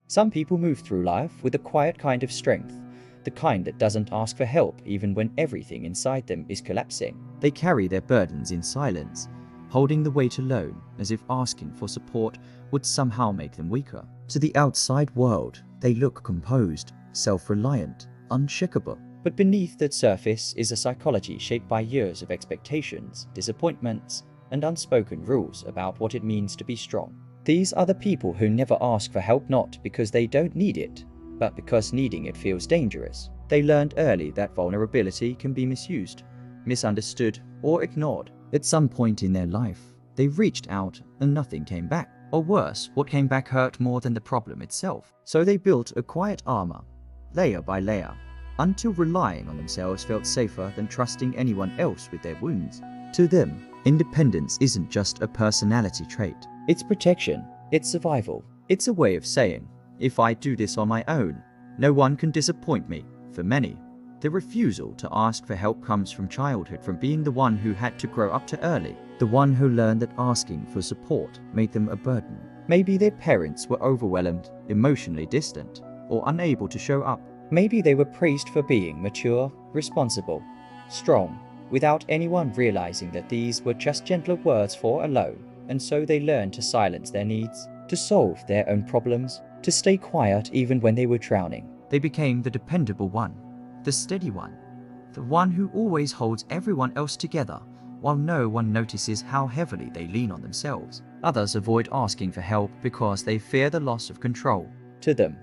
Some people move through life with a quiet kind of strength, the kind that doesn't ask for help even when everything inside them is collapsing. They carry their burdens in silence, holding the weight alone, as if asking for support would somehow make them weaker. To the outside world, they look composed, self-reliant, unshakable. But beneath that surface is a psychology shaped by years of expectations, disappointments, and unspoken rules about what it means to be strong. These are the people who never ask for help, not because they don't need it, but because needing it feels dangerous. They learned early that vulnerability can be misused, misunderstood, or ignored. At some point in their life, they reached out and nothing came back. Or worse, what came back hurt more than the problem itself. So they built a quiet armor, layer by layer, until relying on themselves felt safer than trusting anyone else with their wounds. To them, independence isn't just a personality trait. It's protection, it's survival. It's a way of saying, if I do this on my own, no one can disappoint me. For many, the refusal to ask for help comes from childhood, from being the one who had to grow up too early, the one who learned that asking for support made them a burden. Maybe their parents were overwhelmed, emotionally distant, or unable to show up. Maybe they were praised for being mature, responsible, strong, without anyone realizing that these were just gentler words for alone, and so they learned to silence their needs, to solve their own problems, to stay quiet even when they were drowning. They became the dependable one, the steady one, the one who always holds everyone else together, while no one notices how heavily they lean on themselves. Others avoid asking for help because they fear the loss of control. To them,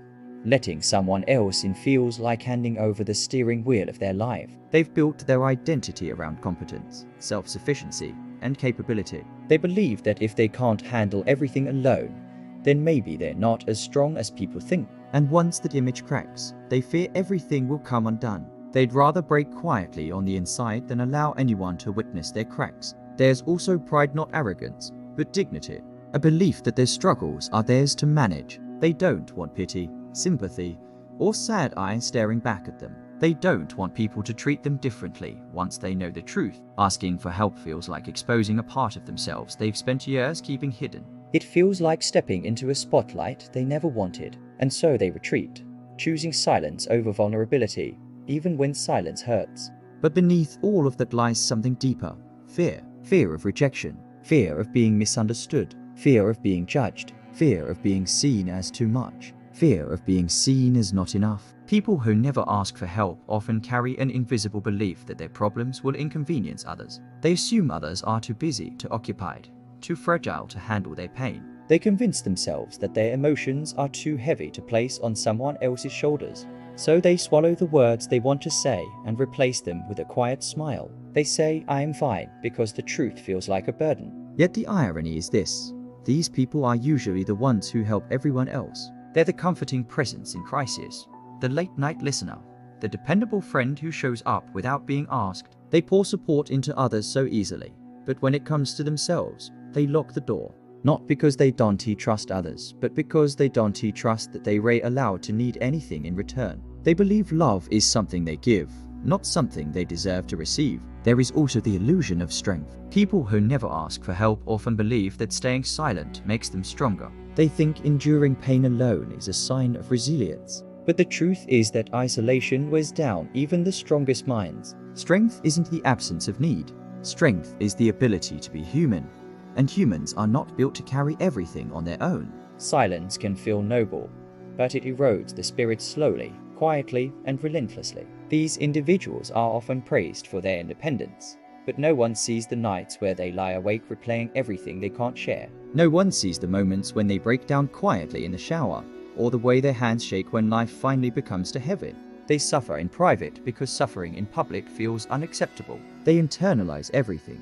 letting someone else in feels like handing over the steering wheel of their life. They've built their identity around competence, self-sufficiency, and capability. They believe that if they can't handle everything alone, then maybe they're not as strong as people think. And once that image cracks, they fear everything will come undone. They'd rather break quietly on the inside than allow anyone to witness their cracks. There's also pride, not arrogance, but dignity, a belief that their struggles are theirs to manage. They don't want pity, sympathy, or sad eyes staring back at them. They don't want people to treat them differently once they know the truth. Asking for help feels like exposing a part of themselves they've spent years keeping hidden. It feels like stepping into a spotlight they never wanted, and so they retreat, choosing silence over vulnerability, even when silence hurts. But beneath all of that lies something deeper: fear. Fear of rejection, fear of being misunderstood, fear of being judged, fear of being seen as too much, fear of being seen as not enough. People who never ask for help often carry an invisible belief that their problems will inconvenience others. They assume others are too busy, too occupied, too fragile to handle their pain. They convince themselves that their emotions are too heavy to place on someone else's shoulders. So they swallow the words they want to say and replace them with a quiet smile. They say, "I am fine," because the truth feels like a burden. Yet the irony is this: these people are usually the ones who help everyone else. They're the comforting presence in crisis, the late-night listener, the dependable friend who shows up without being asked. They pour support into others so easily, but when it comes to themselves, they lock the door. Not because they don't trust others, but because they don't trust that they are allowed to need anything in return. They believe love is something they give, not something they deserve to receive. There is also the illusion of strength. People who never ask for help often believe that staying silent makes them stronger. They think enduring pain alone is a sign of resilience. But the truth is that isolation wears down even the strongest minds. Strength isn't the absence of need. Strength is the ability to be human. And humans are not built to carry everything on their own. Silence can feel noble, but it erodes the spirit slowly, quietly, and relentlessly. These individuals are often praised for their independence, but no one sees the nights where they lie awake replaying everything they can't share. No one sees the moments when they break down quietly in the shower, or the way their hands shake when life finally becomes too heavy. They suffer in private because suffering in public feels unacceptable. They internalize everything,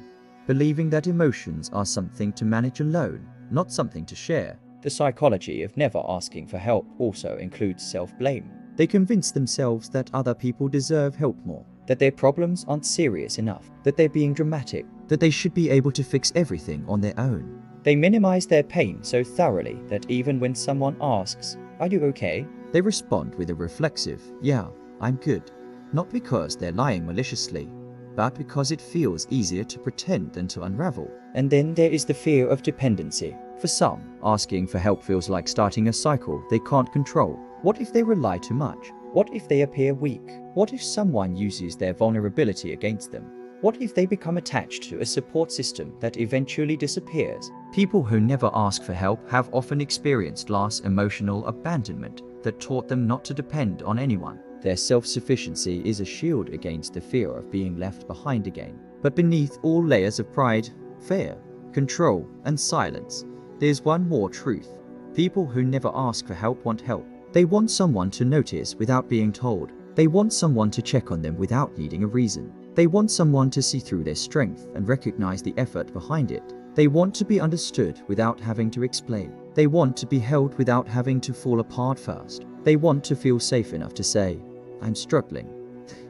believing that emotions are something to manage alone, not something to share. The psychology of never asking for help also includes self-blame. They convince themselves that other people deserve help more, that their problems aren't serious enough, that they're being dramatic, that they should be able to fix everything on their own. They minimize their pain so thoroughly that even when someone asks, "Are you okay?" they respond with a reflexive, "Yeah, I'm good." Not because they're lying maliciously, but because it feels easier to pretend than to unravel. And then there is the fear of dependency. For some, asking for help feels like starting a cycle they can't control. What if they rely too much? What if they appear weak? What if someone uses their vulnerability against them? What if they become attached to a support system that eventually disappears? People who never ask for help have often experienced loss, emotional abandonment that taught them not to depend on anyone. Their self-sufficiency is a shield against the fear of being left behind again. But beneath all layers of pride, fear, control, and silence, there's one more truth. People who never ask for help want help. They want someone to notice without being told. They want someone to check on them without needing a reason. They want someone to see through their strength and recognize the effort behind it. They want to be understood without having to explain. They want to be held without having to fall apart first. They want to feel safe enough to say, "I'm struggling."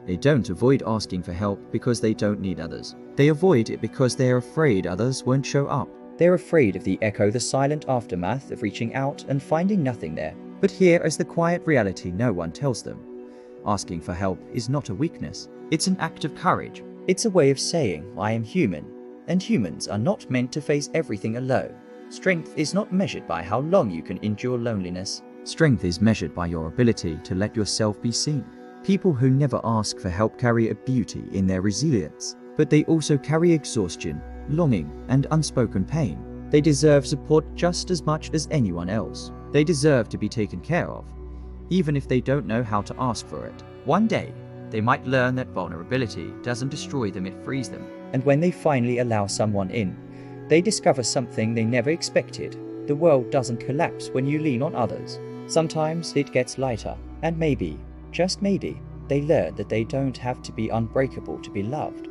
They don't avoid asking for help because they don't need others. They avoid it because they're afraid others won't show up. They're afraid of the echo, the silent aftermath of reaching out and finding nothing there. But here is the quiet reality no one tells them. Asking for help is not a weakness. It's an act of courage. It's a way of saying, "I am human," and humans are not meant to face everything alone. Strength is not measured by how long you can endure loneliness. Strength is measured by your ability to let yourself be seen. People who never ask for help carry a beauty in their resilience, but they also carry exhaustion, longing, and unspoken pain. They deserve support just as much as anyone else. They deserve to be taken care of, even if they don't know how to ask for it. One day, they might learn that vulnerability doesn't destroy them, it frees them. And when they finally allow someone in, they discover something they never expected. The world doesn't collapse when you lean on others. Sometimes it gets lighter, and maybe, just maybe, they learn that they don't have to be unbreakable to be loved.